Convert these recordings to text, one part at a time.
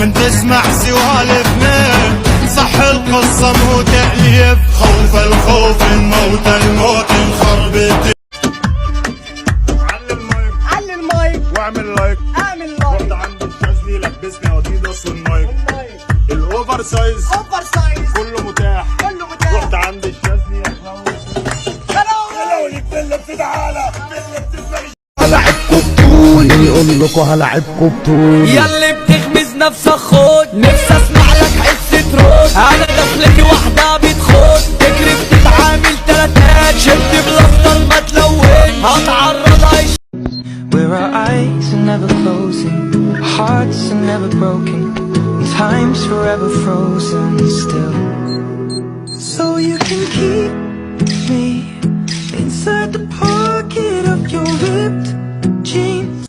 من تسمع سوالفنا صح القصة مو تأليف، خوف الخوف الموت الموت نخربط. علي المايك واعمل لايك رحت عند الشاذلي لبسني اديداس والنايك الاوفر سايز كله متاح رحت عند الشاذلي هلاولك بالله بتتعالى هلعبكوا بطول اللي يقول لكوا هلعبكوا بطول. ياللي بتغمز نفسك خد نفسي اسمع لك حسة رد. انا دخلتي واحدة بتخد تجري بتتعامل تلاتات شد بلاستر ما تلون هتعرض عيش. Where our eyes are never closing, hearts are never broken, time's forever frozen still. So you can keep me inside the pocket of your ripped jeans.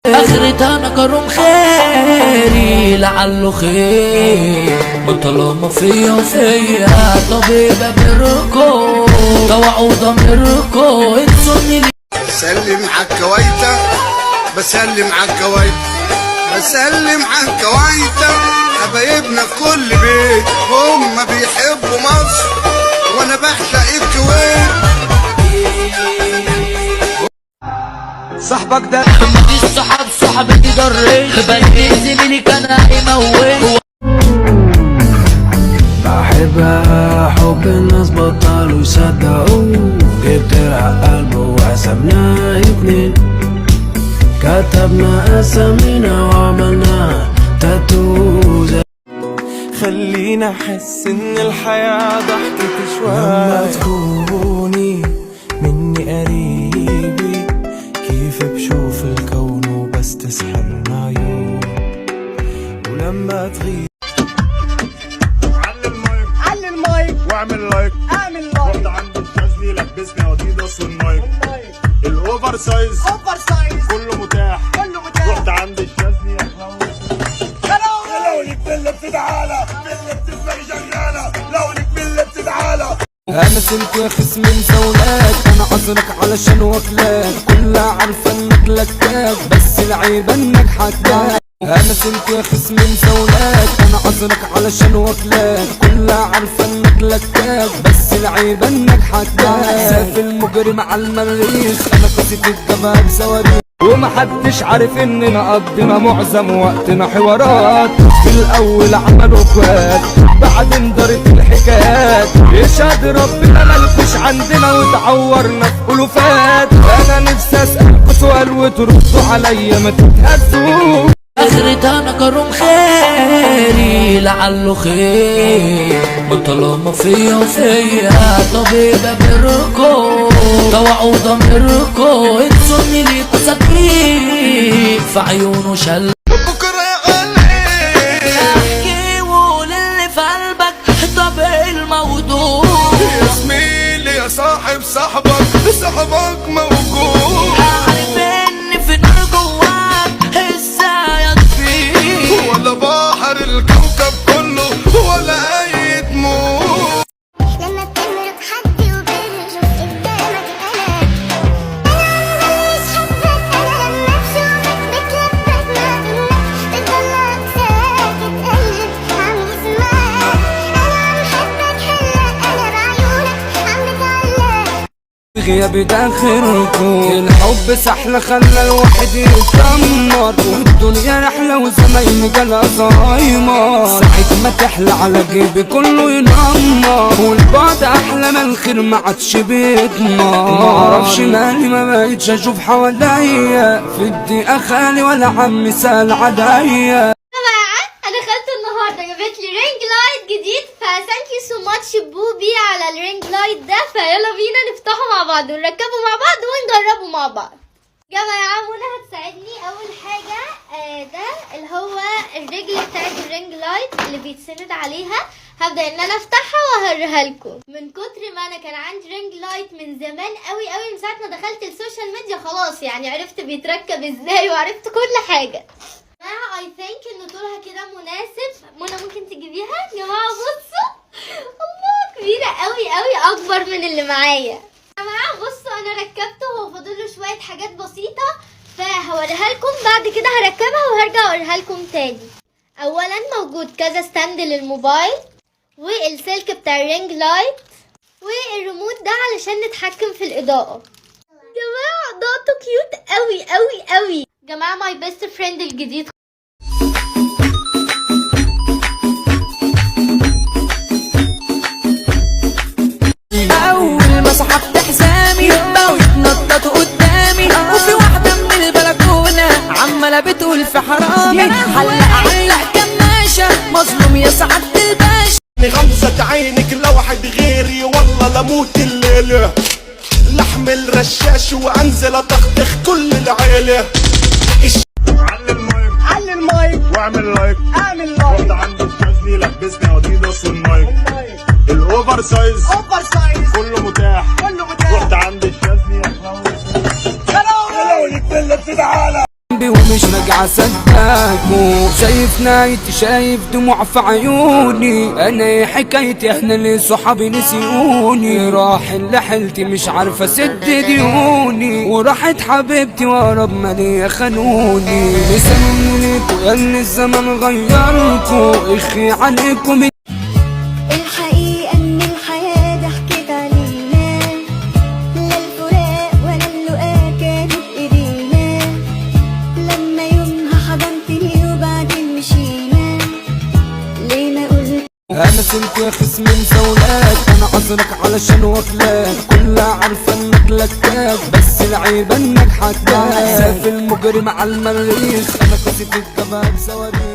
اخرتها انا كروم خيري لعله خير طالما فيا وفيا طبيبة بركو توعوا ضميركو انسوني لي. بسلم عالكويتة بسلم عالكويتة بسلم عالكويتة حبايبنا في كل بيت هم بيحبوا مصر وانا بعشق الكويت. صاحبك ده مفيش صحاب صاحبتي ضريت بدي زميلي كان هيموت. بحبها حب الناس بطلوا يصدقوا، جبت قلبه وحسبنا اتنين، كتبنا اسامينا وعملنا تاتو. خلينا احس ان الحياة ضحكت شوية لما تكوني مني قريبي كيف بشوف الكون وبس تسحرنا عيون، ولما تغيب علي المايك واعمل لايك رحت عند الشاذلي لبسني اديداس والنايك الاوفر سايز كله متاح رحت عند الشاذلي هلاولك بالله بتتعالى بالله بتسمعي شغالة لونك بالله بتتعالى. انا سنت يا خصم زولات انا عذرك علشان واكلاك كلها عارفه انك لكاك بس العيب انك حكاك. انا سنت يا خصم زولات انا عذرك علشان واكلاك كلها عارفه انك لكاك بس العيب انك حكاك. سيف المجرم على المريخ انا قصتي الجبهه بصواريخ ومحدش عارف اننا قضينا معظم وقتنا حوارات. في الاول عملوا اخوات بعدين دارت الحكايات يشهد ربنا ملكوش عندنا وتعورنا في الوفات. انا نفسي اسالكوا سؤال وتردوا عليا ما تتهزوا. اخرتها انا كروم خيري لعله خير طالما فيا وفيا طبيبة بركو توعوا ضميركو انسوني ليكوا سكين في عيونه شل. بكرة يا احكي وقول اللي في قلبك طب ايه الموضوع يا زميلي يا صاحب صاحبك موجود. عارف ان في نار جواك ازاي اطفيه ولا بحر الكوكب كله ولا اي دموع. لما بتمرق حد وبرجف قدامك انا ماليش حبك انا لما بشوفك بتلبك ما بينك بتضلك ساكت قلبك عم يسمعك انا عم حبك هلا انا بعيونك عم بتعلق. غيابي ده خيركم الحب سحلة خلى الواحد يتدمر والدنيا رحلة وزمايلي جالها زهايمر ساعة ما تحلى على جيبي كله ينمر والبعد أحلى ما الخير ما عادش بيتمر معرفش مالي ما بقيتش أشوف حواليا في الدقيقة خالي ولا عمي سال عليا. انا خدت النهارده جابت لي رينج لايت جديد فثانك يو سو ماتش بوبي على الرينج لايت ده. فيلا بينا نفتحه مع بعض ونركبه مع بعض ونجربه مع بعض. جماعه منى هتساعدني. اول حاجه ده اللي هو الرجل بتاعت الرينج لايت اللي بيتسند عليها. هبدا ان انا افتحها واهريها لكم. من كتر ما انا كان عندي رينج لايت من زمان قوي من ساعه ما دخلت السوشيال ميديا خلاص يعني عرفت بيتركب ازاي وعرفت كل حاجه. I think ان طولها كده مناسب. منى ممكن تجيبيها يا جماعه. بصوا الله كبيره قوي اكبر من اللي معايا. يا جماعه بصوا انا ركبته وهو فاضل له شويه حاجات بسيطه فهوريها لكم بعد كده هركبها وهرجع اوريها لكم تاني. اولا موجود كذا ستاند للموبايل، والسلك بتاع الرينج لايت، والريموت ده علشان نتحكم في الاضاءة. جماعة اضاءته كيوت قوي قوي قوي. جماعة ماي بيست فريند الجديد. اول ما سحبت حزامي بقوا يتنططوا قدامي، وفي واحده من البلكونه عماله بتقول في حرامي، علق كماشه مظلوم يا سعاده الباشا. غمزة عينك لوحد غيري والله لموت الليلة، لحم الرشاش وانزل اطخطخ كل العيلة. علي المايك واعمل لايك، اعمل لايك. رحت عند الشاذلي لبسني اديداس والنايك، الاوفر سايز كله متاح، رحت عند الشاذلي لو يتبلى تعالى ومش راجع صدقكوا، شايف نايتي شايف دموع في عيوني، انا ايه حكايتي احنا اللي صحابي نسيوني، راح اللي حلتي مش عارفه اسد ديوني، وراحت حبيبتي ورا بمالي خانوني، لساني ليكوا يا اللي الزمن غيركوا، اخي عليكم. الحقيقة إن الحياة ضحكت علينا، لا الفراق ولا اللقاء كانت إيدينا، لما يومها حضنتني وبعدين مشينا، ليه ما قلت انا سنت يا خصم مزولات، انا عذرك علشان واكلاك، كلها عارفه انك لكاك، بس العيب انك حكاك، ساف المجرم على المريخ، انا قصتي الجبهه بصواريخ.